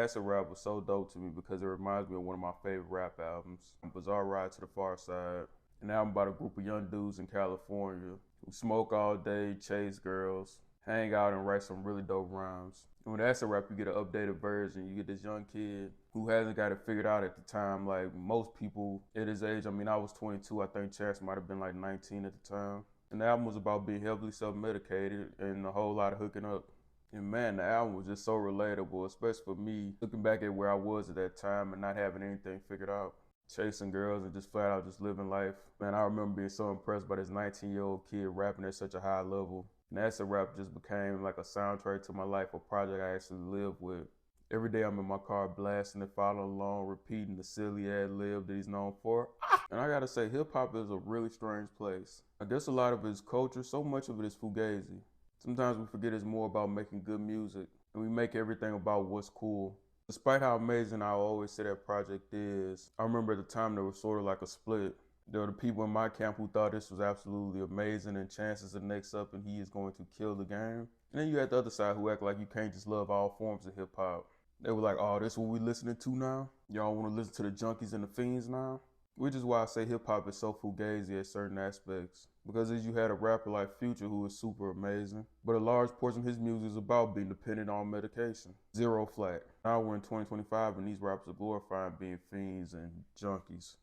acid rap was so dope to me because it reminds me of one of my favorite rap albums, Bizarre Ride to the Far Side. An album about a group of young dudes in California who smoke all day, chase girls, hang out and write some really dope rhymes. And with acid rap, you get an updated version. You get this young kid who hasn't got it figured out at the time. Like most people at his age, I mean, I was 22. I think Chance might have been like 19 at the time. And the album was about being heavily self-medicated and a whole lot of hooking up. And man, the album was just so relatable, especially for me, looking back at where I was at that time and not having anything figured out. Chasing girls and just flat out just living life. Man, I remember being so impressed by this 19-year-old kid rapping at such a high level. And acid rap just became like a soundtrack to my life, a project I actually live with. Every day I'm in my car blasting it, following along, repeating the silly ad lib that he's known for. And I gotta say, hip hop is a really strange place. I guess a lot of it is culture, so much of it is fugazi. Sometimes we forget it's more about making good music, and we make everything about what's cool. Despite how amazing I always say that project is, I remember at the time there was sort of like a split. There were the people in my camp who thought this was absolutely amazing and Chance is the next up and he is going to kill the game. And then you had the other side who act like you can't just love all forms of hip hop. They were like, oh, this what we listening to now? Y'all want to listen to the junkies and the fiends now? Which is why I say hip hop is so fugazi at certain aspects. Because as you had a rapper like Future who is super amazing, but a large portion of his music is about being dependent on medication. Zero flat. Now we're in 2025 and these rappers are glorifying being fiends and junkies.